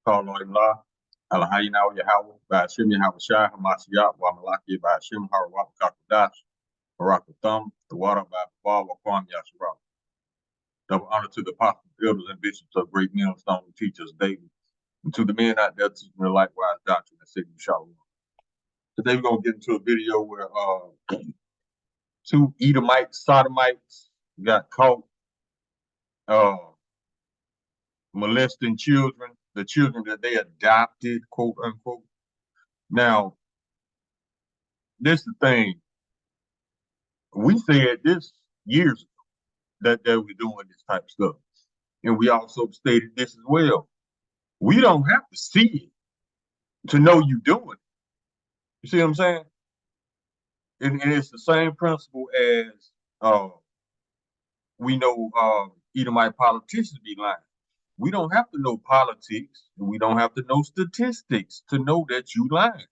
Call on Allah, Alahayna Yahweh, Bashim Yahweh Shah, Hamashiach, Wamalaki, Bashim Harawak Kakudash, Barakathum, the water by Baal, Wakwam Yasharal. Double honor to the apostles, elders, and bishops of Great Millstone who teach us daily. And to the men out there teaching the likewise doctrine and Sigma Shalom. Today we're going to get into a video where two Edomites, Sodomites got caught molesting children, the children that they adopted, quote unquote. Now, this is the thing. We said this years ago that they were doing this type of stuff. And we also stated this as well. We don't have to see it to know you're doing it. You see what I'm saying? And it's the same principle as we know Edomite politicians be lying. We don't have to know politics, and we don't have to know statistics to know that you lying.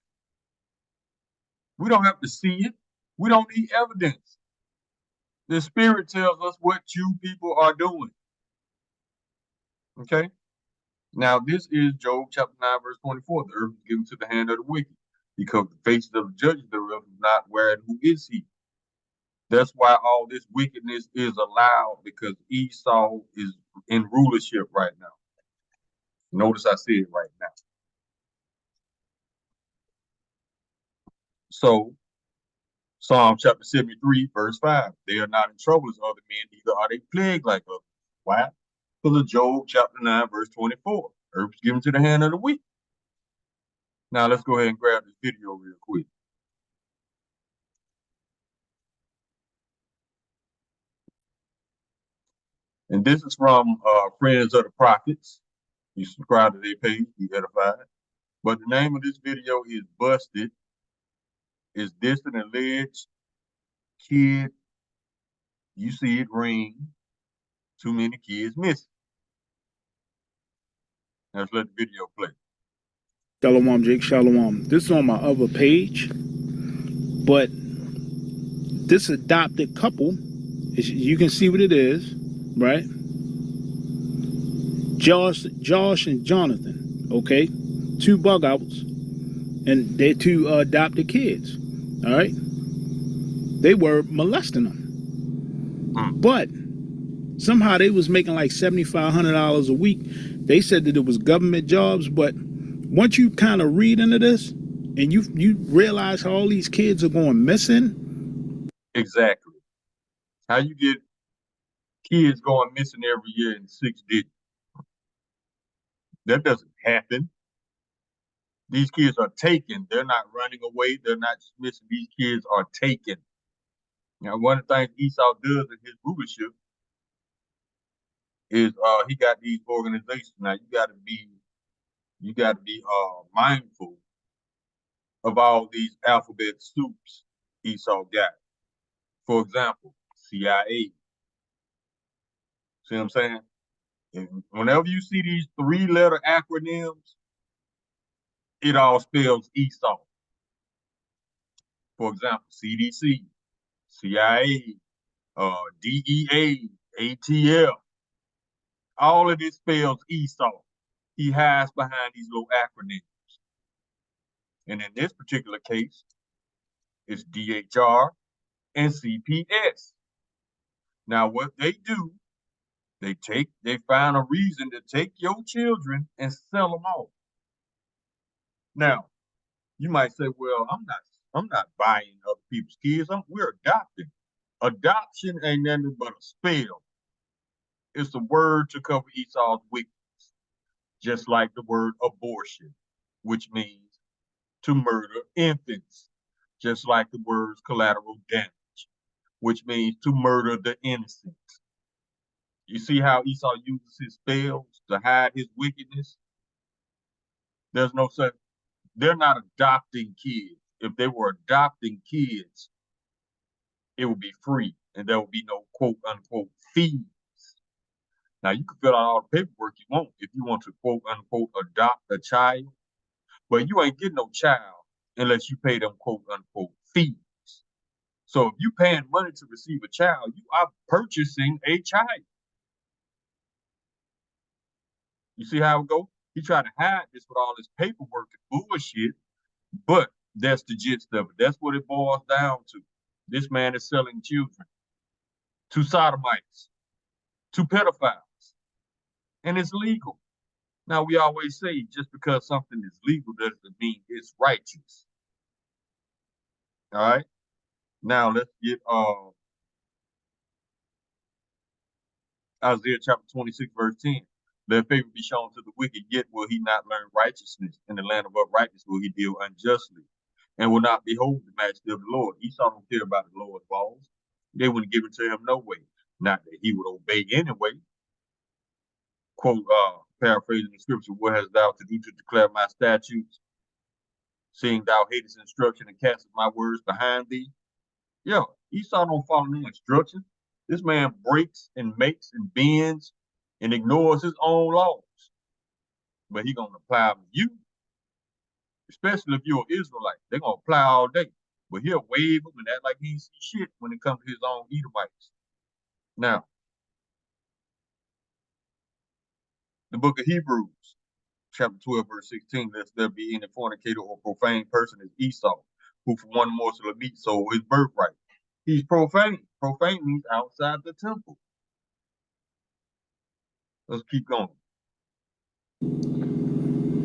We don't have to see it. We don't need evidence. The Spirit tells us what you people are doing. Okay? Now, this is Job chapter 9, verse 24. The earth is given to the hand of the wicked, because the faces of the judges thereof is not wherein who is he. That's why all this wickedness is allowed, because Esau is in rulership right now. Notice I said right now. So, Psalm chapter 73, verse 5. They are not in trouble as other men, neither are they plagued like others. Why? Because of Job chapter 9, verse 24. Earth is given to the hand of the weak. Now, let's go ahead and grab this video real quick. And this is from Friends of the Prophets. You subscribe to their page, be edified. But the name of this video is Busted. Is this an alleged kid? You see it ring. Too many kids missing. Let's let the video play. Shalom, Jake. Shalom. This is on my other page, but this adopted couple, you can see what it is, right? Josh and Jonathan, okay? Two bug outs, and they're two adopted kids, all right? They were molesting them, but somehow they was making like $7,500 a week. They said that it was government jobs, but once you kind of read into this and you realize how all these kids are going missing. Exactly. How you get kids going missing every year in 6 digits? That doesn't happen. These kids are taken. They're not running away. They're not just missing. These kids are taken. Now, one of the things Esau does in his rulership is he got these organizations. Now you got to be mindful of all these alphabet soups Esau got. For example, CIA. See what I'm saying? And whenever you see these 3-letter acronyms, it all spells Esau. For example, CDC, CIA, DEA, ATL. All of this spells Esau. He hides behind these little acronyms. And in this particular case, it's DHR and CPS. Now, what they do, they find a reason to take your children and sell them off. Now, you might say, well, I'm not buying other people's kids. We're adopting. Adoption ain't nothing but a spell. It's a word to cover Esau's wickedness, just like the word abortion, which means to murder infants, just like the words collateral damage, which means to murder the innocent. You see how Esau uses his spells to hide his wickedness? There's no such, they're not adopting kids. If they were adopting kids, it would be free and there would be no quote unquote fees. Now you can fill out all the paperwork you want if you want to quote unquote adopt a child, but you ain't getting no child unless you pay them quote unquote fees. So if you're paying money to receive a child, you are purchasing a child. You see how it goes? He tried to hide this with all this paperwork and bullshit, but that's the gist of it. That's what it boils down to. This man is selling children to sodomites, to pedophiles, and it's legal. Now, we always say just because something is legal doesn't mean it's righteous. All right. Now let's get Isaiah chapter 26, verse 10. Let favor be shown to the wicked, yet will he not learn righteousness. In the land of uprightness will he deal unjustly, and will not behold the majesty of the Lord. Esau don't care about the Lord's laws. They wouldn't give it to him no way. Not that he would obey anyway. Quote, paraphrasing the scripture, what hast thou to do to declare my statutes, seeing thou hatest instruction and castest my words behind thee? Yo, Esau don't follow no instructions. This man breaks and makes and bends and ignores his own laws. But he gonna apply them to you, especially if you're an Israelite. They're gonna apply all day. But he'll wave them and act like he ain't see shit when it comes to his own Edomites. Now, the book of Hebrews, chapter 12, verse 16, lest there be any fornicator or profane person as Esau, who for one morsel of meat sold his birthright. He's profane. Profane means outside the temple. Let's keep going.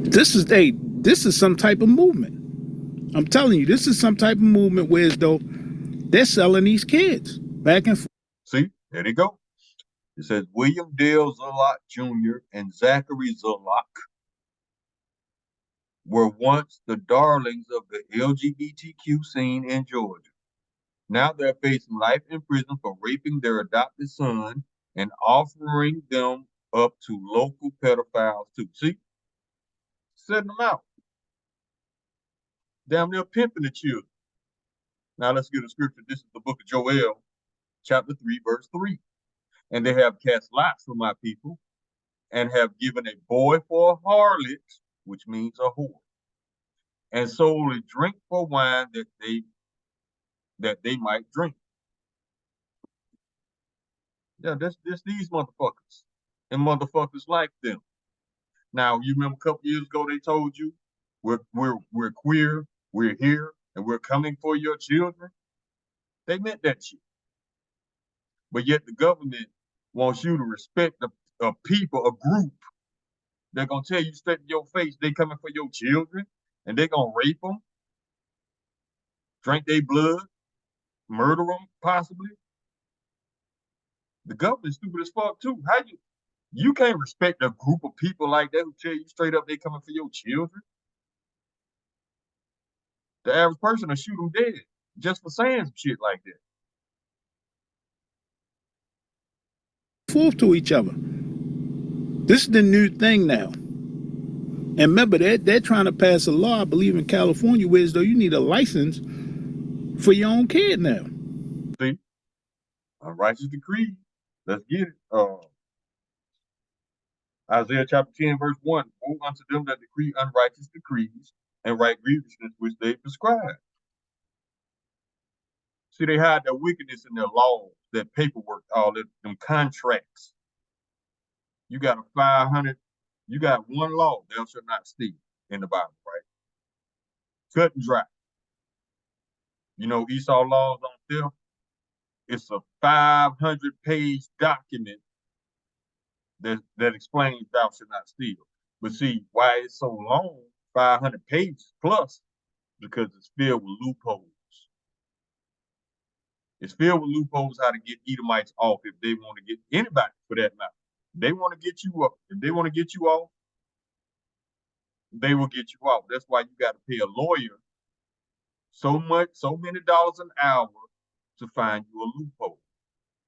This is some type of movement. I'm telling you, this is some type of movement where as though they're selling these kids back and forth. See, there they go. It says William Dale Zolak Jr. and Zachary Zolak were once the darlings of the LGBTQ scene in Georgia. Now they're facing life in prison for raping their adopted son and offering them up to local pedophiles too. See? Setting them out. Damn near pimping the children. Now let's get a scripture. This is the book of Joel, chapter 3, verse 3. And they have cast lots for my people, and have given a boy for a harlot, which means a whore, and sold a drink for wine that they might drink. Yeah, this these motherfuckers and motherfuckers like them. Now you remember a couple years ago they told you we're queer, we're here, and we're coming for your children. They meant that shit. But yet the government wants you to respect a people, a group. They're gonna tell you straight in your face they coming for your children, and they're gonna rape them, drink their blood, murder them possibly. The government's stupid as fuck too. How you can't respect a group of people like that who tell you straight up they coming for your children? The average person will shoot them dead just for saying some shit like that. Forth to each other. This is the new thing now. And remember, they're trying to pass a law, I believe, in California, where as though you need a license for your own kid now. See, a righteous decree. Let's get it. Isaiah chapter 10, verse 1. Woe unto them that decree unrighteous decrees and write grievousness which they prescribe. See, they hide their wickedness in their laws, their paperwork, all that, them contracts. You got a 500, you got one law, thou shalt not steal in the Bible, right? Cut and dry. You know, Esau laws on theft? It's a 500-page document that explains thou shalt not steal. But see, why it's so long, 500 pages plus, because it's filled with loopholes. It's filled with loopholes how to get Edomites off if they want to get anybody for that matter. If they want to get you up, if they want to get you off, they will get you off. That's why you got to pay a lawyer so many dollars an hour to find you a loophole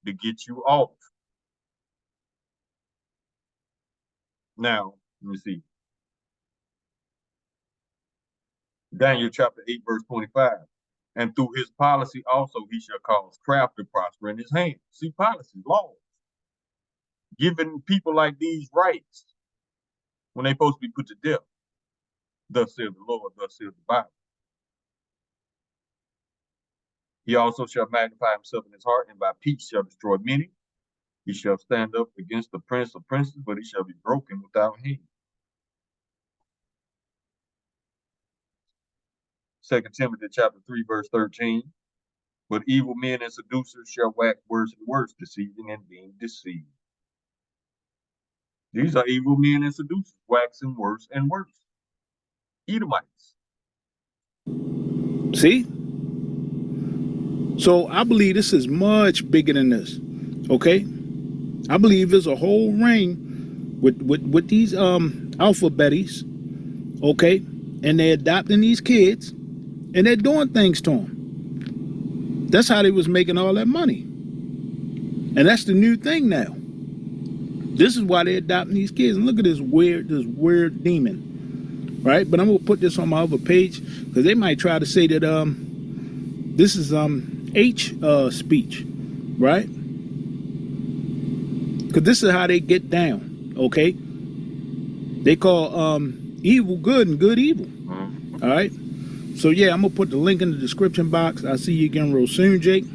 to get you off. Now, let me see. Daniel chapter 8, verse 25. And through his policy also he shall cause craft to prosper in his hand. See, policy, laws. Giving people like these rights when they're supposed to be put to death. Thus saith the Lord, thus saith the Bible. He also shall magnify himself in his heart, and by peace shall destroy many. He shall stand up against the prince of princes, but he shall be broken without hand. 2 Timothy chapter 3, verse 13. But evil men and seducers shall wax worse and worse, deceiving and being deceived. These are evil men and seducers, waxing worse and worse. Edomites. See? So I believe this is much bigger than this. Okay? I believe there's a whole ring with these alphabetties, okay? And they're adopting these kids and they're doing things to them. That's how they was making all that money. And that's the new thing now. This is why they're adopting these kids. And look at this weird demon, right? But I'm gonna put this on my other page because they might try to say that this is H speech, right? Because this is how they get down, okay? They call evil good and good evil, all right? So yeah, I'm gonna put the link in the description box. I'll see you again real soon, Jake.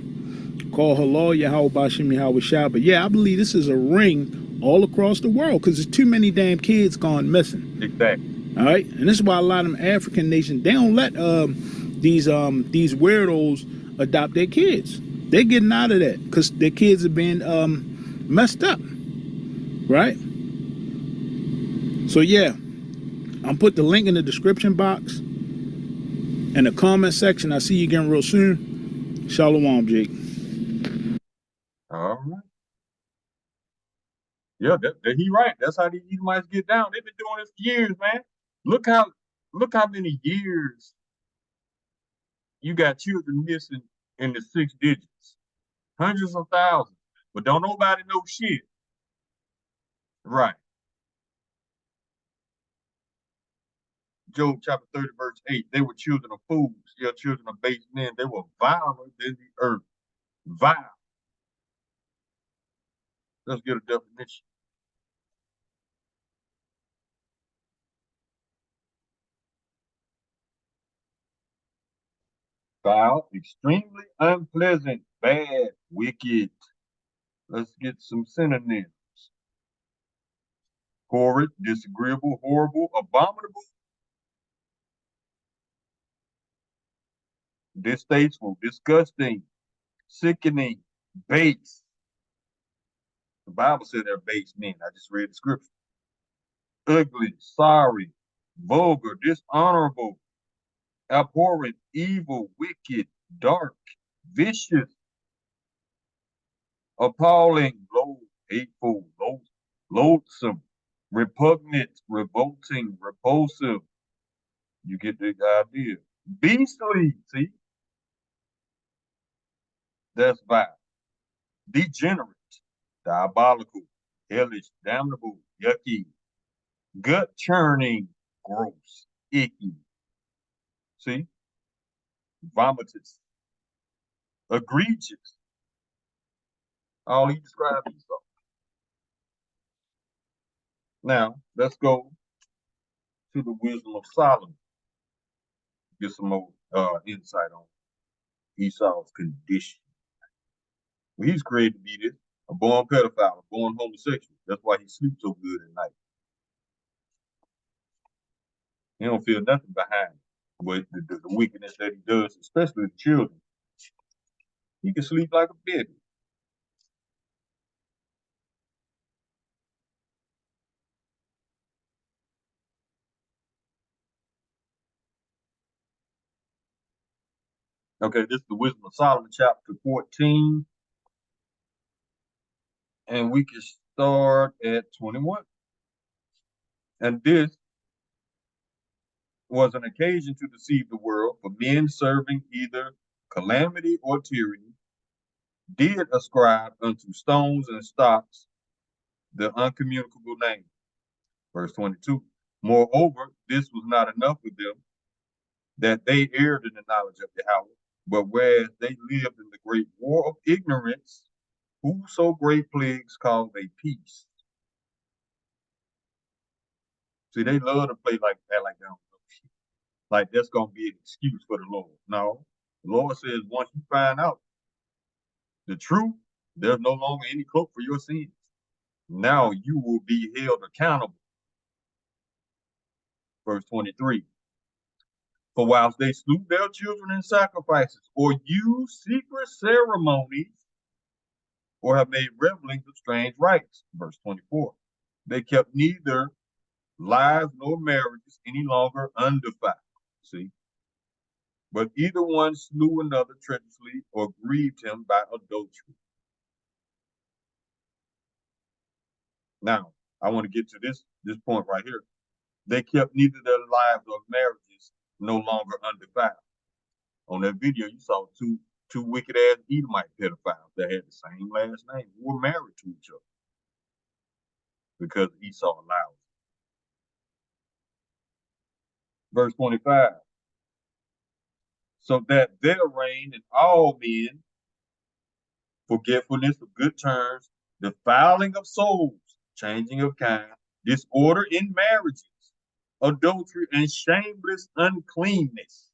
Call halal Yahweh Bashim Yahweh Shah. But yeah, I believe this is a ring all across the world because there's too many damn kids gone missing. Exactly. All right, and this is why a lot of them African nations, they don't let these weirdos adopt their kids. They're getting out of that because their kids are being messed up, right? So yeah, I'll put the link in the description box and the comment section. I'll see you again real soon. Shalom, Jake. All right. Yeah, he right. That's how these Edomites get down. They've been doing this for years, man. Look how many years you got children missing in the 6 digits. Hundreds of thousands. But don't nobody know shit. Right. Job chapter 30, verse 8. They were children of fools. Yeah, children of base men. They were viler than the earth. Vile. Let's get a definition. Foul, extremely unpleasant, bad, wicked. Let's get some synonyms. Horrid, disagreeable, horrible, abominable, distasteful, disgusting, sickening, base. The Bible said they're base men. I just read the scripture. Ugly, sorry, vulgar, dishonorable, abhorrent, evil, wicked, dark, vicious, appalling, low, hateful, loathsome, repugnant, revolting, repulsive. You get the idea. Beastly, see? That's vile. Degenerate, diabolical, hellish, damnable, yucky, gut churning, gross, icky. See? Vomitous, egregious. All he described himself. Now, let's go to the wisdom of Solomon. Get some more insight on Esau's condition. Well, he's created to be this, a born pedophile, a born homosexual. That's why he sleeps so good at night. He don't feel nothing behind with the wickedness that he does, especially the children. He can sleep like a baby. Okay, this is the Wisdom of Solomon, chapter 14. And we can start at 21. And this was an occasion to deceive the world, for men serving either calamity or tyranny did ascribe unto stones and stocks the uncommunicable name. Verse 22. Moreover, this was not enough for them, that they erred in the knowledge of Yahweh, but whereas they lived in the great war of ignorance, whoso great plagues caused a peace. See, they love to play like that, like that. Like that's gonna be an excuse for the Lord. No, the Lord says once you find out the truth, there's no longer any cloak for your sins. Now you will be held accountable. Verse 23. For whilst they slew their children in sacrifices, or used secret ceremonies, or have made revelings of strange rites, verse 24, they kept neither lives nor marriages any longer undefiled. See? But either one slew another treacherously or grieved him by adultery. Now, I want to get to this point right here. They kept neither their lives or marriages no longer undefiled. On that video, you saw two wicked ass Edomite pedophiles that had the same last name who were married to each other because Esau allowed it. Verse 25. So that there reigned in all men forgetfulness of good terms, defiling of souls, changing of kind, disorder in marriages, adultery, and shameless uncleanness.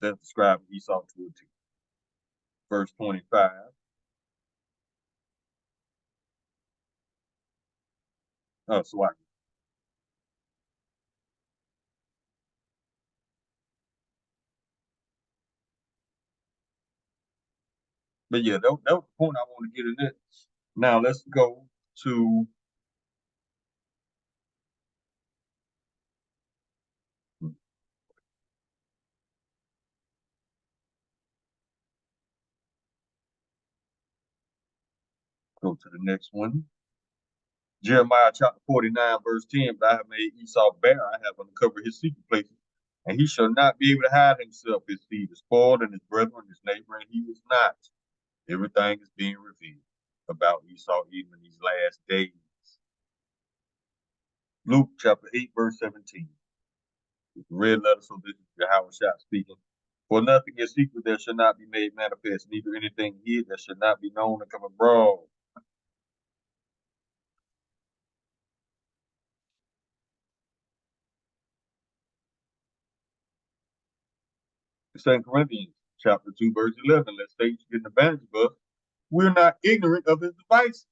That's describing Esau to a T. Verse 25. Oh, so but yeah, that was the point I want to get in it. Now let's go to the next one. Jeremiah chapter 49, verse 10. But I have made Esau bare, I have uncovered his secret places, and he shall not be able to hide himself. His seed is spoiled, and his brethren, his neighbor, and he is not. Everything is being revealed about Esau even in these last days. Luke chapter 8, verse 17. It's the red letter, so this is Yahushua speaking. For nothing is secret that shall not be made manifest, neither anything hid that shall not be known and come abroad. Second Corinthians chapter 2, verse 11. Let's say you get an advantage of us. We're not ignorant of his devices.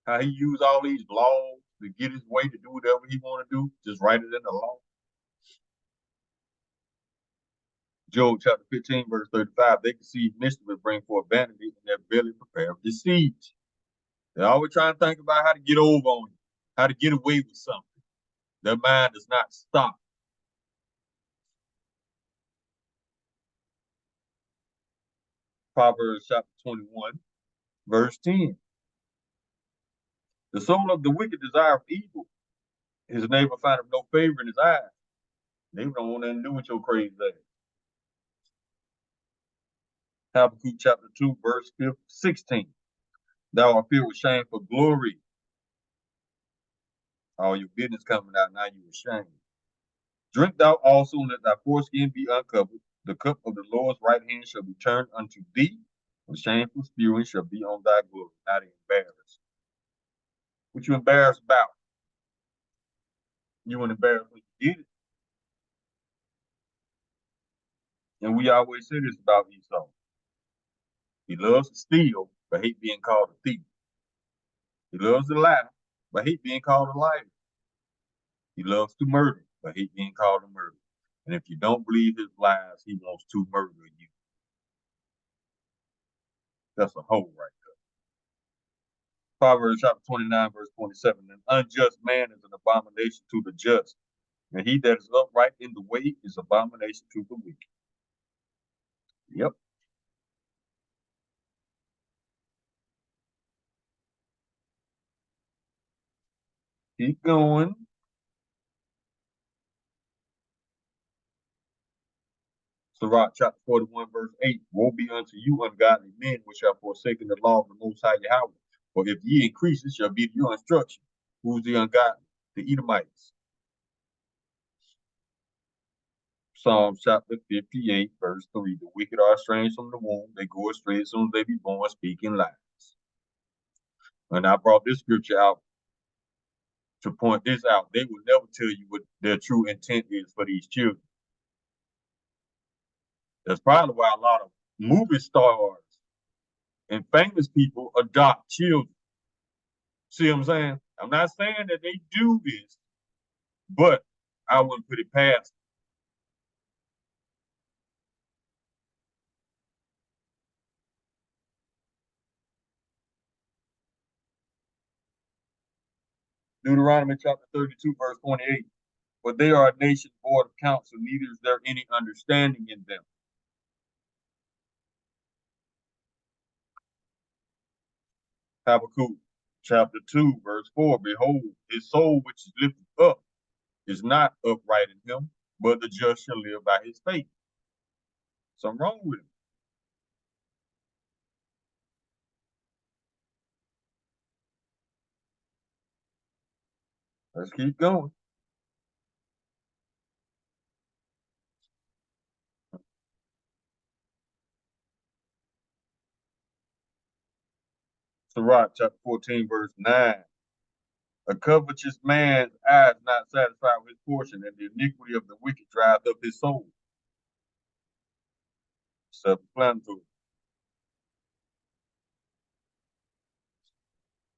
How he used all these laws to get his way to do whatever he want to do. Just write it in the law. Job chapter 15, verse 35. They conceive mischief and bring forth vanity, and their belly prepare deceit. They're always trying to think about how to get over on you, how to get away with something. Their mind does not stop. Proverbs chapter 21, verse 10. The soul of the wicked desire evil. His neighbor findeth no favor in his eyes. They don't want nothing to do with your crazy ass. Habakkuk chapter 2, verse 16. Thou art filled with shame for glory. All your business coming out, now you ashamed. Drink thou also, and let thy foreskin be uncovered. The cup of the Lord's right hand shall be turned unto thee, and shameful spewing shall be on thy glory. Not embarrassed. What you embarrassed about? You weren't embarrassed when you did it. And we always say this about Esau. He loves to steal, but hate being called a thief. He loves to lie, but hate being called a liar. He loves to murder, but hate being called a murderer. And if you don't believe his lies, he wants to murder you. That's a hole right there. Proverbs chapter 29, verse 27. An unjust man is an abomination to the just, and he that is upright in the way is abomination to the wicked. Yep. Keep going. Sirach chapter 41, verse 8. Woe be unto you, ungodly men, which have forsaken the law of the Most High Yahweh. For if ye increase, it shall be to your instruction. Who's the ungodly? The Edomites. Psalms chapter 58, verse 3. The wicked are estranged from the womb. They go astray as soon as they be born, speaking lies. And I brought this scripture out to point this out. They will never tell you what their true intent is for these children. That's probably why a lot of movie stars and famous people adopt children. See what I'm saying? I'm not saying that they do this, but I wouldn't put it past them. Deuteronomy chapter 32, verse 28. But they are a nation void of counsel, neither is there any understanding in them. Habakkuk chapter 2, verse 4. Behold, his soul which is lifted up is not upright in him, but the just shall live by his faith. Something wrong with him. Let's keep going. Sirach chapter 14, verse 9. A covetous man's eyes not satisfied with his portion, and the iniquity of the wicked drives up his soul. Self-explanatory.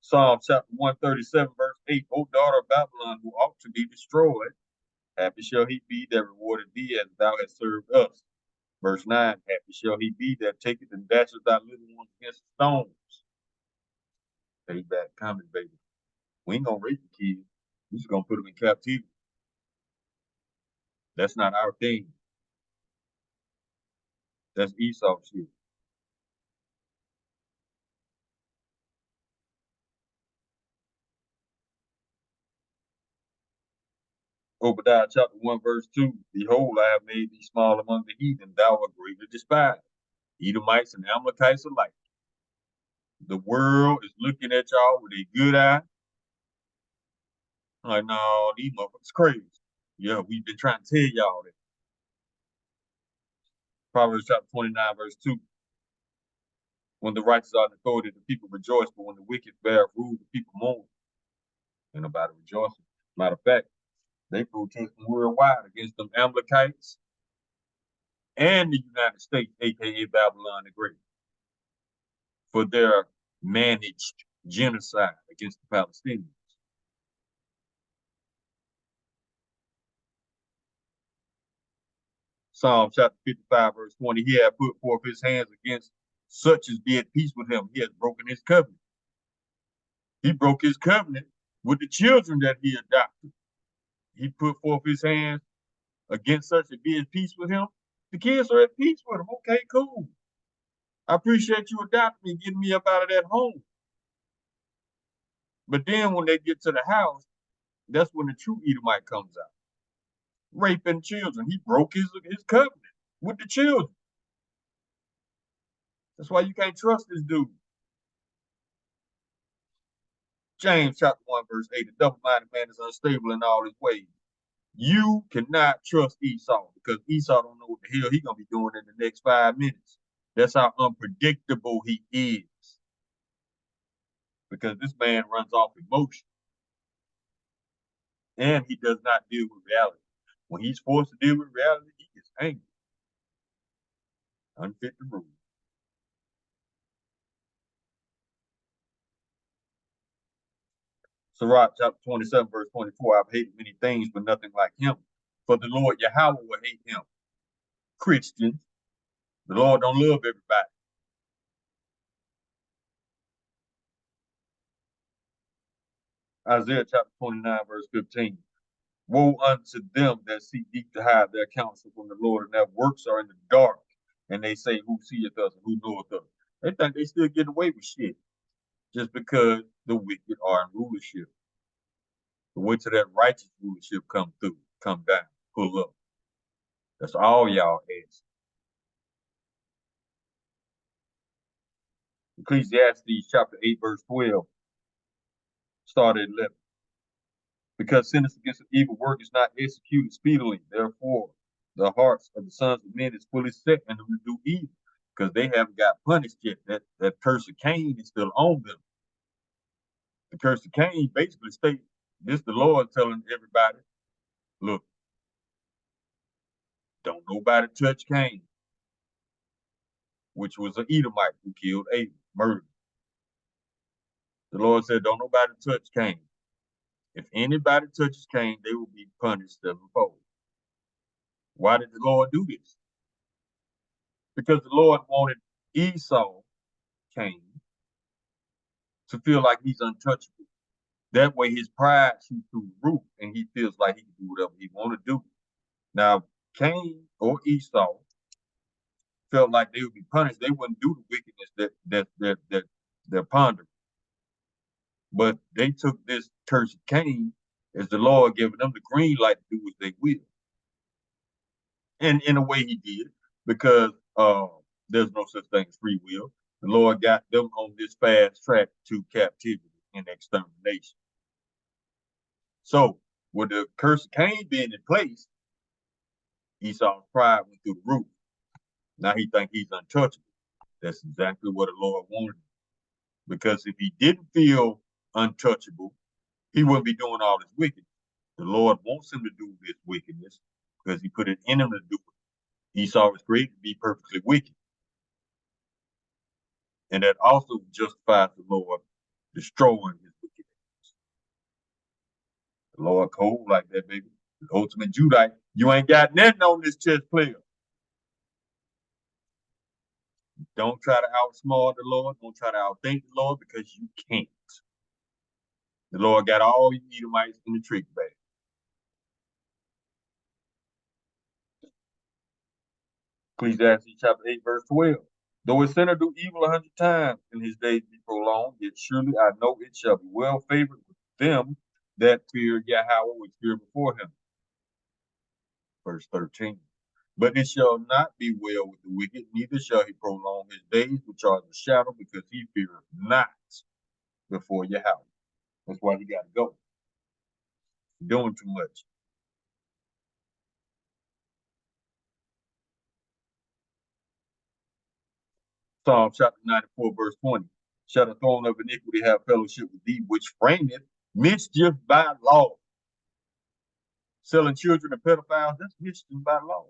Psalm chapter 137, verse 8. O daughter of Babylon, who ought to be destroyed, happy shall he be that rewarded thee as thou hast served us. Verse 9. Happy shall he be that taketh and dashes thy little ones against the stones. Payback coming, baby. We ain't gonna rape the kids. We just gonna put them in captivity. That's not our thing. That's Esau shit. Obadiah chapter 1, verse 2. Behold, I have made thee small among the heathen, thou art greatly despised. Edomites and Amalekites alike. The world is looking at y'all with a good eye. Like, no, these motherfuckers crazy. Yeah, we've been trying to tell y'all that. Proverbs chapter 29, verse 2. When the righteous are in authority, the people rejoice, but when the wicked bear rule, the people mourn. Ain't nobody rejoicing. Matter of fact, they protesting worldwide against them Amalekites and the United States, aka Babylon the Great, for their managed genocide against the Palestinians. Psalm chapter 55, verse 20. He had put forth his hands against such as be at peace with him. He has broken his covenant. He broke his covenant with the children that he adopted. He put forth his hands against such as be at peace with him. The kids are at peace with him. Okay, cool. I appreciate you adopting me and getting me up out of that home. But then when they get to the house, that's when the true Edomite comes out. Raping children. He broke his covenant with the children. That's why you can't trust this dude. James chapter 1, verse 8. A double-minded man is unstable in all his ways. You cannot trust Esau because Esau don't know what the hell he's gonna be doing in the next 5 minutes. That's how unpredictable he is. Because this man runs off emotion. And he does not deal with reality. When he's forced to deal with reality, he gets angry. Unfit to rule. Sirach chapter 27, verse 24. I've hated many things, but nothing like him. For the Lord Yahweh will hate him. Christians, the Lord don't love everybody. Isaiah chapter 29, verse 15. Woe unto them that seek deep to hide their counsel from the Lord, and their works are in the dark. And they say, who seeth us and who knoweth us? They think they still get away with shit just because the wicked are in rulership. But wait till that righteous rulership come through, come down, pull up. That's all y'all ask. Ecclesiastes chapter 8, verse 12, started at 11. Because sentence against an evil work is not executed speedily, therefore the hearts of the sons of men is fully set in them to do evil, because they haven't got punished yet. That curse of Cain is still on them. The curse of Cain basically states this: the Lord telling everybody, look, don't nobody touch Cain, which was an Edomite who killed Abel, murdered. The Lord said, don't nobody touch Cain. If anybody touches Cain, they will be punished sevenfold. Why did the Lord do this? Because the Lord wanted Esau, Cain, to feel like he's untouchable. That way his pride shoots through the roof and he feels like he can do whatever he want to do. Now, Cain or Esau felt like they would be punished. They wouldn't do the wickedness that they're pondering. But they took this curse of Cain as the Lord giving them the green light to do as they will. And in a way he did, because there's no such thing as free will. The Lord got them on this fast track to captivity and extermination. So with the curse of Cain being in place, Esau's pride went through the roof. Now he thinks he's untouchable. That's exactly what the Lord wanted. Because if he didn't feel untouchable, he wouldn't be doing all this wickedness. The Lord wants him to do this wickedness because he put it in him to do it. Esau was created to be perfectly wicked. And that also justifies the Lord destroying his wickedness. The Lord cold like that, baby. The ultimate Judite. You ain't got nothing on this chess player. Don't try to outsmart the Lord. Don't try to outthink the Lord because you can't. The Lord got all you Edomites in the trick bag. Ecclesiastes chapter 8, verse 12. Though a sinner do evil 100 times and his days be prolonged, yet surely I know it shall be well favored with them that fear Yahweh, which fear before him. Verse 13. But it shall not be well with the wicked, neither shall he prolong his days, which are the shadow, because he feareth not before Yahweh. That's why you got to go. You're doing too much. Psalm chapter 94, verse 20. Shall the throne of iniquity have fellowship with thee, which frameth mischief by law? Selling children to pedophiles, that's mischief by law.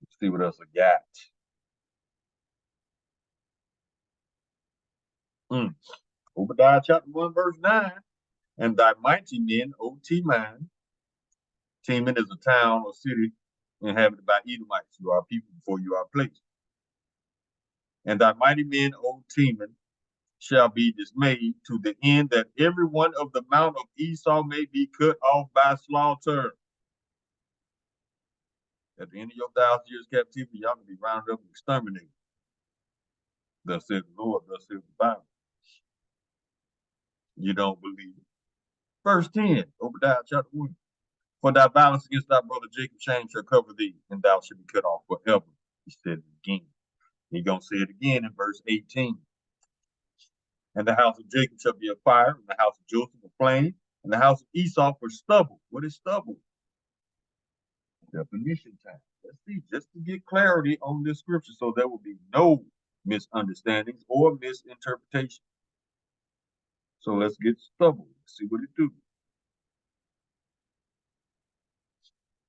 Let's see what else I got. Obadiah chapter 1, verse 9. And thy mighty men, O Teman. Teman is a town or city inhabited by Edomites. You are people before you are placed. And thy mighty men, O Teman, shall be dismayed to the end that every one of the mount of Esau may be cut off by slaughter. At the end of your 1,000 years captivity, y'all can be rounded up and exterminated. Thus says the Lord, thus says the Bible. You don't believe it. Verse 10, Obadiah chapter 1. For thy violence against thy brother Jacob, shame shall cover thee, and thou shalt be cut off forever. He said it again. He's going to say it again in verse 18. And the house of Jacob shall be a fire, and the house of Joseph a flame, and the house of Esau for stubble. What is stubble? Definition time. Let's see, just to get clarity on this scripture so there will be no misunderstandings or misinterpretation. So let's get stubble. Let's see what it do.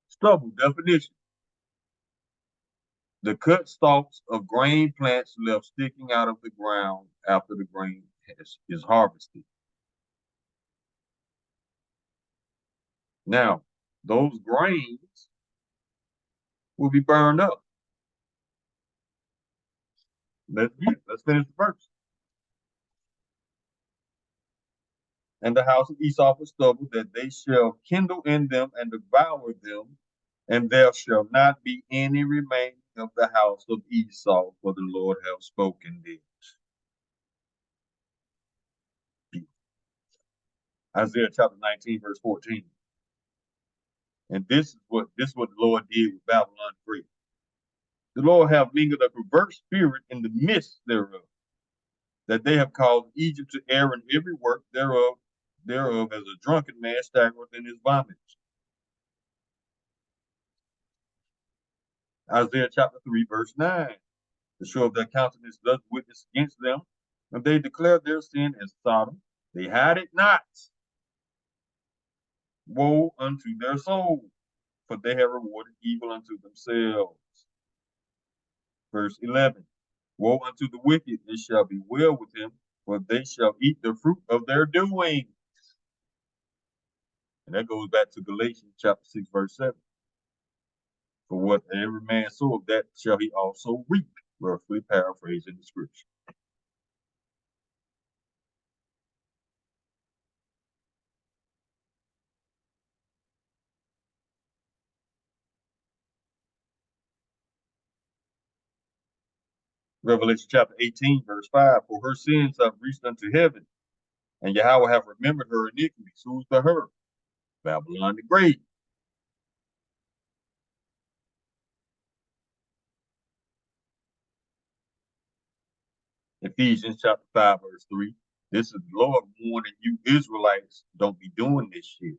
Stubble, definition. The cut stalks of grain plants left sticking out of the ground after the grain is harvested. Now, those grains will be burned up. Let's finish the verse. And the house of Esau for stubble, that they shall kindle in them and devour them, and there shall not be any remaining of the house of Esau, for the Lord hath spoken this. Isaiah chapter 19, verse 14. And this is what the Lord did with Babylon 3. The Lord hath mingled a perverse spirit in the midst thereof, that they have caused Egypt to err in every work thereof as a drunken man staggereth in his vomit. Isaiah chapter 3, verse 9. To show of their countenance does witness against them, and they declare their sin as Sodom. They hide it not. Woe unto their soul, for they have rewarded evil unto themselves. Verse 11. Woe unto the wicked, it shall be well with him, for they shall eat the fruit of their doing. And that goes back to Galatians chapter 6, verse 7. For what every man soweth, that shall he also reap. Roughly paraphrasing the scripture. Revelation chapter 18, verse 5. For her sins have reached unto heaven, and Yahweh have remembered her iniquities. Who's the her? Babylon the Great. Ephesians chapter 5, verse 3. This is the Lord warning you Israelites, don't be doing this shit.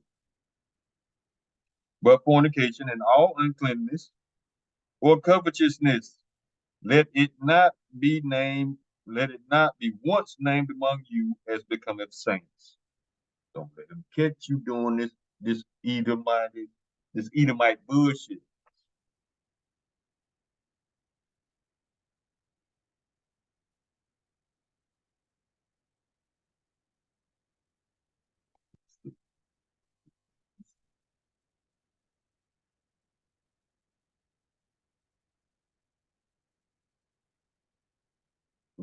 But fornication and all uncleanness or covetousness, let it not be named, let it not be once named among you as becometh saints. Don't let them catch you doing this Edomite bullshit.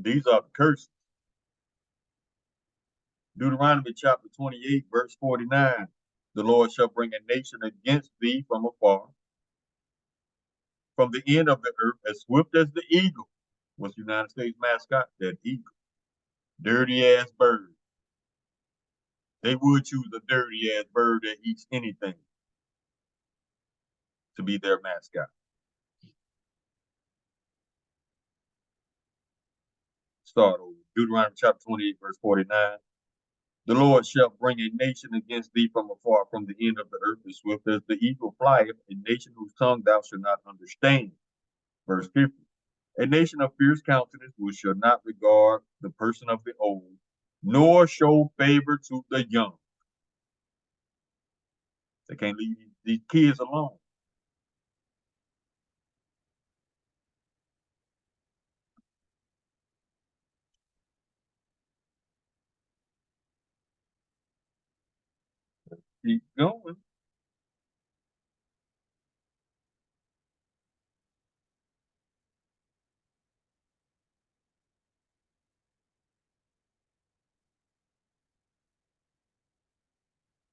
These are the curses. Deuteronomy chapter 28, verse 49. The Lord shall bring a nation against thee from afar, from the end of the earth, as swift as the eagle. What's the United States mascot? That eagle. Dirty ass bird. They would choose a dirty ass bird that eats anything to be their mascot. Start over. Deuteronomy chapter 28, verse 49. The Lord shall bring a nation against thee from afar, from the end of the earth, as swift as the eagle flieth, a nation whose tongue thou shalt not understand. Verse 50. A nation of fierce countenance, which shall not regard the person of the old, nor show favor to the young. They can't leave these kids alone. Keep going.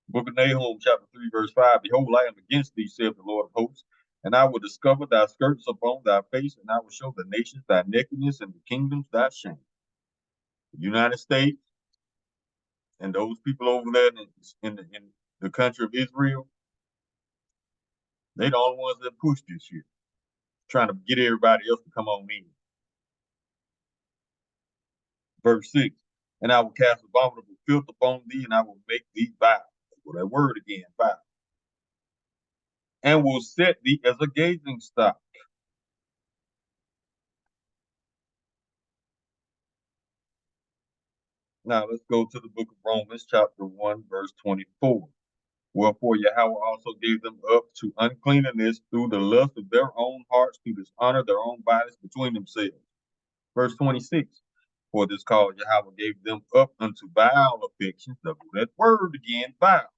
Book of Nahum, chapter 3, verse 5. Behold, I am against thee, saith the Lord of hosts, and I will discover thy skirts upon thy face, and I will show the nations thy nakedness and the kingdoms thy shame. The United States and those people over there in the country of Israel, they the only ones that push this shit, trying to get everybody else to come on in. Verse 6. And I will cast abominable filth upon thee, and I will make thee vile. Well, that word again, vile. And will set thee as a gazing stock. Now let's go to the book of Romans, chapter 1, verse 24. Wherefore Yahweh also gave them up to uncleanness through the lust of their own hearts, to dishonor their own bodies between themselves. Verse 26. For this cause Yahweh gave them up unto vile affections. That word again, vile.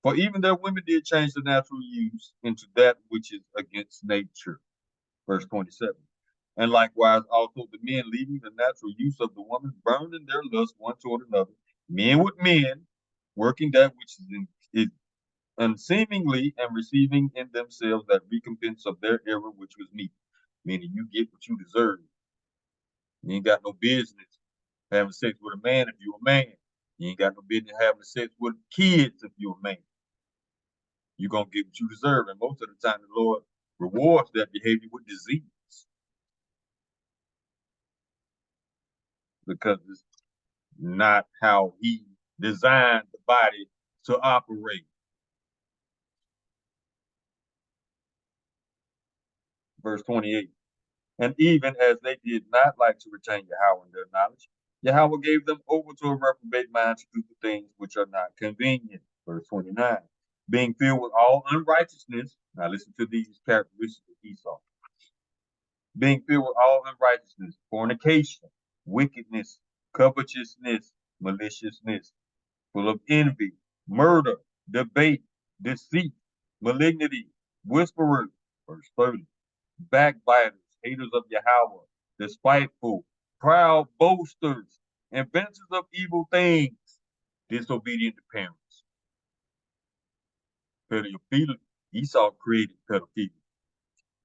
For even their women did change the natural use into that which is against nature. Verse 27. And likewise also the men, leaving the natural use of the woman, burned in their lust one toward another, men with men, working that which is unseemingly, and receiving in themselves that recompense of their error which was meet. Meaning you get what you deserve. You ain't got no business having sex with a man if you're a man. You ain't got no business having sex with kids if you're a man. You're going to get what you deserve. And most of the time, the Lord rewards that behavior with disease, because it's not how he designed the body to operate. Verse 28. And even as they did not like to retain Yahweh in their knowledge, Yahweh gave them over to a reprobate mind to do the things which are not convenient. Verse 29. being filled with all unrighteousness. Now listen to these characteristics of Esau. Being filled with all unrighteousness, fornication, wickedness, covetousness, maliciousness, full of envy, murder, debate, deceit, malignity, whisperers, verse 30, backbiters, haters of Yahweh, despiteful, proud boasters, inventors of evil things, disobedient to parents. Pedophilia. Esau created pedophilia.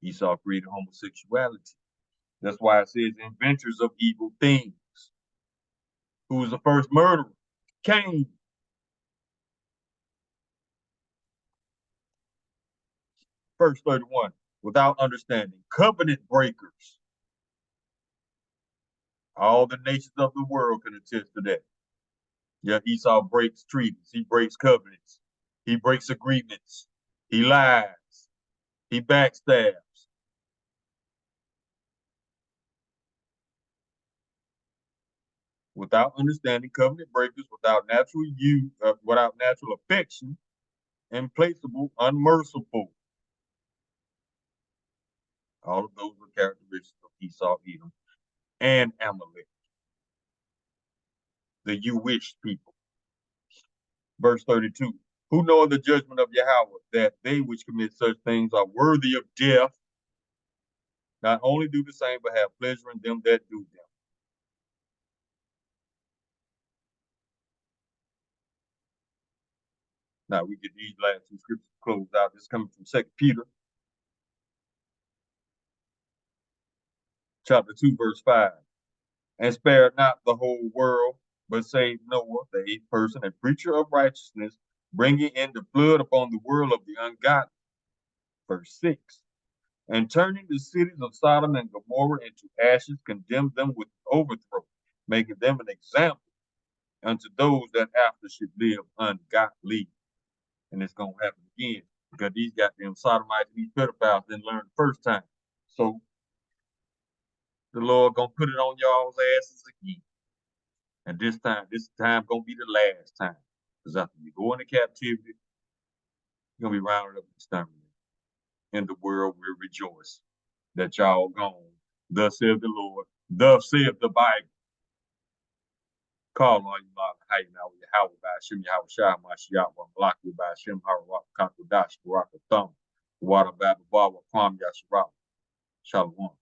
Esau created homosexuality. That's why it says inventors of evil things. Who was the first murderer? Cain. Verse 31. Without understanding, covenant breakers. All the nations of the world can attest to that. Yeah, Esau breaks treaties. He breaks covenants. He breaks agreements. He lies. He backstabs. Without understanding, covenant breakers, without without natural affection, implacable, unmerciful. All of those were characteristics of Esau, Edom, and Amalek, the you wish people. Verse 32. Who know the judgment of Yahweh, that they which commit such things are worthy of death, not only do the same, but have pleasure in them that do them. Now we get these last two scriptures closed out. This is coming from 2 Peter chapter 2, verse 5. And spared not the whole world, but saved Noah, the eighth person, a preacher of righteousness, bringing in the flood upon the world of the ungodly. Verse 6. And turning the cities of Sodom and Gomorrah into ashes, condemned them with overthrow, making them an example unto those that after should live ungodly. And it's going to happen again because these goddamn sodomites, these pedophiles didn't learn the first time. So the Lord going to put it on y'all's asses again. And this time going to be the last time. Because after you go into captivity, you're going to be rounded up and exterminated. And the world will rejoice that y'all gone. Thus saith the Lord. Thus saith the Bible. Call on you, Lord, how you know, Yahweh by Hashem, Yahweh Shah, Mashiach, Malak, by Hashem, Harawak, Kakodash, Barak, Thumb, Water, Baba, Baba, Kwam, Yasharak, Shalom.